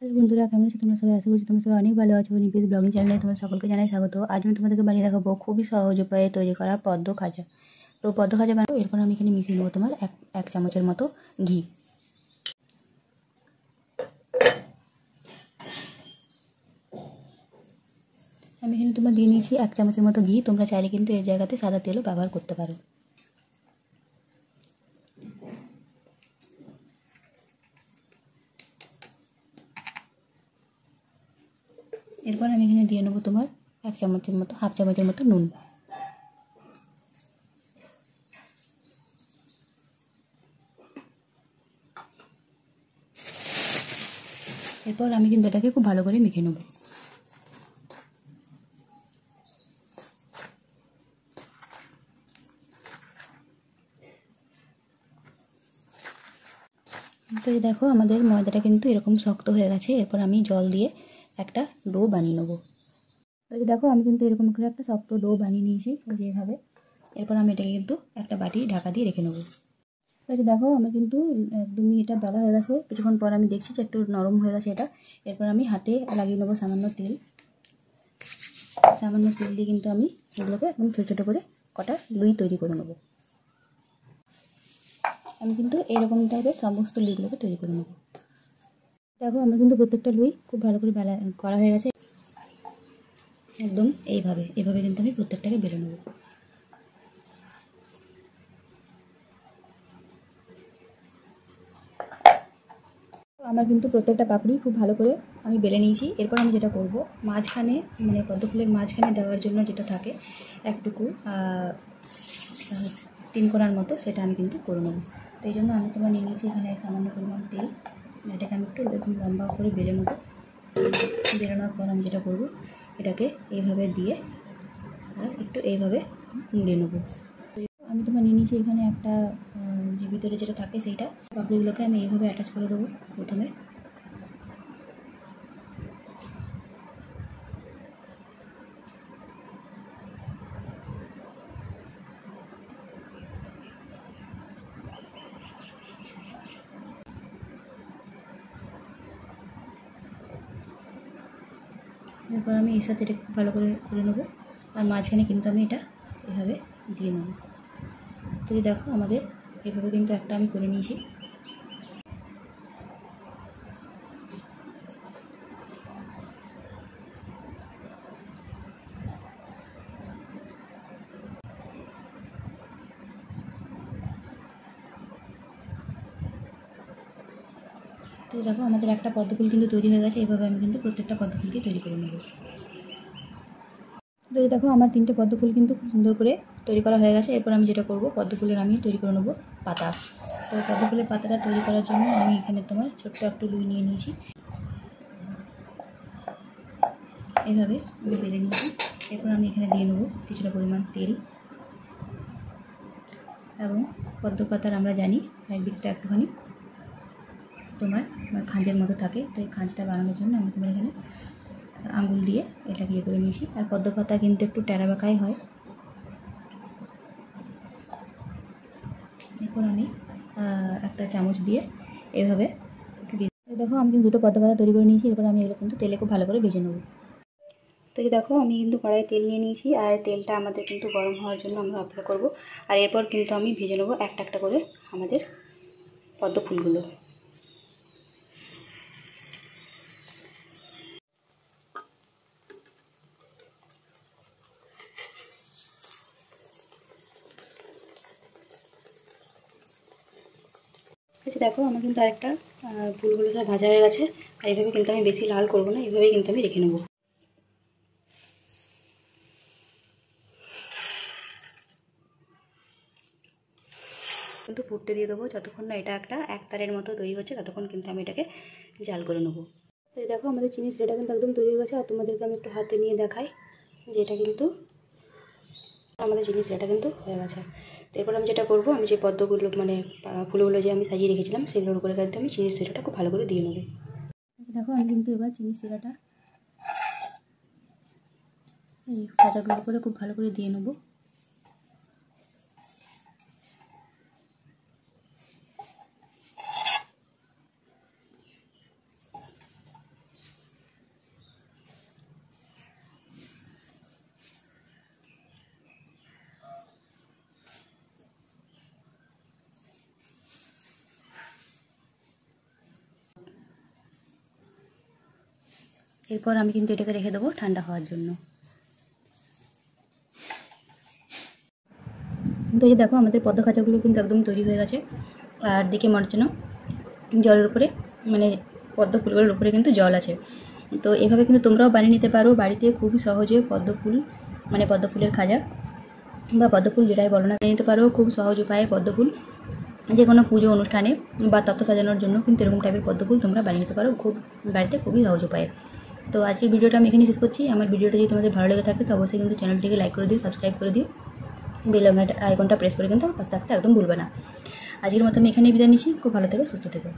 Hello বন্ধুরা, কেমন আছো তোমরা সবাই? আশা করছি তোমরা সবাই অনেক ভালো আছো। নিপিস ব্লগিং চ্যানেলে তোমাদের সকলকে জানাই স্বাগত। আজ আমি তোমাদেরকে বানিয়ে দেখাবো খুবই সহজ উপায়ে তৈরি করা পদ্ম খাজা। তো পদ্ম খাজা বানাবো, এরপর আমি এখানে মিশিয়ে নেবো তোমার এক চামচের মতো ঘি। আমি এখানে তোমার দিয়ে নিয়েছি 1 চামচের মতো ঘি। তোমরা চাইলে কিন্তু এর জায়গাতে সাদা তেলও ব্যবহার করতে পারো। এরপর আমি এখানে দিয়ে নেবো তোমার 1 চামচের মতো, হাফ চামচের মতো নুন। এরপর আমি কিন্তু এটাকে খুব ভালো করে মেখে নেবো। তো দেখো আমাদের ময়দাটা কিন্তু এরকম শক্ত হয়ে গেছে। এরপর আমি জল দিয়ে একটা ডো বানিয়ে নেবো। তো দেখো আমি কিন্তু এরকম করে একটা শক্ত ডো বানিয়ে নিয়েছি যেভাবে। এরপর আমি এটাকে কিন্তু একটা বাটি ঢাকা দিয়ে রেখে নেবো। তো দেখো আমার কিন্তু একদমই এটা বেলা হয়ে গেছে। কিছুক্ষণ পর আমি দেখছি যে একটু নরম হয়ে গেছে এটা। এরপর আমি হাতে লাগিয়ে নেবো সামান্য তেল দিয়ে কিন্তু আমি এগুলোকে একদম ছোটো ছোটো করে কটা লুই তৈরি করে নেবো। আমি কিন্তু এরকম টাইপের সমস্ত লুইগুলোকে তৈরি করে নেবো। দেখো আমার কিন্তু প্রত্যেকটা লুই খুব ভালো করে বেলা করা হয়ে গেছে। একদম এইভাবে কিন্তু আমি প্রত্যেকটাকে বেলে নেবো। আমার কিন্তু প্রত্যেকটা পাপড়ি খুব ভালো করে আমি বেলে নিয়েছি। এরপর আমি যেটা করব, মাঝখানে মানে পদ্ম ফুলের মাঝখানে দেওয়ার জন্য যেটা থাকে একটুকু 3 কোণার মতো, সেটা আমি কিন্তু করে নেবো। তো এই জন্য আমি তোমার নিয়ে নিয়েছি এখানে সামান্য পরিমাণ তেল। এটাকে আমি একটু লম্বা করে বেলে নেবো। বেলানোর পর আমি যেটা করব, এটাকে এইভাবে দিয়ে আর একটু এইভাবে মুড়ে নেবো। আমি তোমার নিয়ে নিয়েছি এখানে একটা যে ভিতরে যেটা থাকে সেইটা, পাপড়িগুলোকে আমি এইভাবে অ্যাটাচ করে দেবো প্রথমে। এরপর আমি এর সাথে এটা খুব ভালো করে নেবো। আর মাঝখানে কিন্তু আমি এটা এভাবে দিয়ে নেবো। তো দেখো আমাদের এভাবে কিন্তু একটা আমি করে নিয়েছি। তো দেখো আমাদের একটা পদ্মফুল কিন্তু তৈরি হয়ে গেছে। এভাবে আমি কিন্তু প্রত্যেকটা পদ্মফুলকে তৈরি করে নেব। তো দেখো আমার 3টে পদ্মফুল কিন্তু খুব সুন্দর করে তৈরি করা হয়ে গেছে। এরপর আমি যেটা করব, পদ্মফুলের আমি তৈরি করে নেবো পাতা। তো পদ্মফুলের পাতাটা তৈরি করার জন্য আমি এখানে তোমার ছোট্ট একটু লুই নিয়ে নিয়েছি। এইভাবে আমি বেলে নিয়েছি। এরপর আমি এখানে দিয়ে নেবো কিছুটা পরিমাণ তেল। এবং পদ্ম পাতার আমরা জানি একদিকটা একটুখানি তোমার খাঁজের মতো থাকে। তো এই খাঁজটা বানানোর জন্য আমি তোমার এখানে আঙুল দিয়ে এটাকে ইয়ে করে নিয়েছি। আর পদ্ম পাতা কিন্তু একটু টেরা বাঁকাই হয়। এরপর আমি একটা চামচ দিয়ে এভাবে দেখো আমি কিন্তু 2টো পদ্ম পাতা তৈরি করে নিয়েছি। এরপর আমি এগুলো কিন্তু তেলে খুব ভালো করে ভেজে নেব। তো দেখো আমি কিন্তু কড়াইয়ে তেল নিয়ে নিয়েছি। আর তেলটা আমাদের কিন্তু গরম হওয়ার জন্য আমরা অপেক্ষা করব। আর এরপর কিন্তু আমি ভেজে নেবো একটা একটা করে আমাদের পদ্ম ফুলগুলো। দেখো আমার কিন্তু আরেকটা ফুলগুলো সব ভাজা হয়ে গেছে। আর এইভাবে কিন্তু আমি বেশি লাল করবো না, এইভাবেই কিন্তু আমি রেখে নেবো। কিন্তু ফুটতে দিয়ে দেবো যতক্ষণ না এটা একটা একতারের মতো তৈরি হচ্ছে, ততক্ষণ কিন্তু আমি এটাকে জাল করে নেবো। তো দেখো আমাদের চিনি শিরাটা কিন্তু একদম তৈরি হয়ে গেছে। আর তোমাদেরকে আমি একটু হাতে নিয়ে দেখাই যে এটা কিন্তু আমাদের চিনি শিরাটা কিন্তু হয়ে গেছে। তো এরপর আমি যেটা করবো, আমি যে পদ্মগুলো মানে ফুলগুলো যে আমি সাজিয়ে রেখেছিলাম সেগুলোর উপরে কিন্তু আমি চিনি শিরাটা খুব ভালো করে দিয়ে নেবো। দেখো আমি কিন্তু এবার চিনি শিরাটা এই ভাজাগুলোর উপরে খুব ভালো করে দিয়ে নেবো। এরপর আমি কিন্তু এটাকে রেখে দেবো ঠান্ডা হওয়ার জন্য। তো এই দেখো আমাদের পদ্ম খাঁচাগুলো কিন্তু একদম তৈরি হয়ে গেছে। আর দিকে মনে হচ্ছে না জলের উপরে, মানে পদ্ম ফুলগুলোর উপরে কিন্তু জল আছে। তো এভাবে কিন্তু তোমরাও বানিয়ে নিতে পারো বাড়িতে খুবই সহজে পদ্ম ফুল, মানে পদ্ম ফুলের খাজা বা পদ্ম ফুল যেটাই বলো না, বানিয়ে নিতে পারো খুব সহজ উপায়ে পদ্ম ফুল। যে কোনো পুজো অনুষ্ঠানে বা তত্ত্ব সাজানোর জন্য কিন্তু এরকম টাইপের পদ্ম ফুল তোমরা বানিয়ে নিতে পারো খুব বাড়িতে খুবই সহজ উপায়ে। তো আজকের ভিডিওটা আমি এখানে শেষ করছি। আমার ভিডিওটা যদি তোমাদের ভালো লেগে থাকে তো অবশ্যই কিন্তু চ্যানেলটিকে লাইক করে দিও, সাবস্ক্রাইব করে দিও, বেল আইকনটা প্রেস করে কিন্তু আমার পাশে থাকতে একদম ভুলবে না। আজকের মতো আমি এখানেই বিদায় নিচ্ছি। খুব ভালো থেকো, সুস্থ থেকো।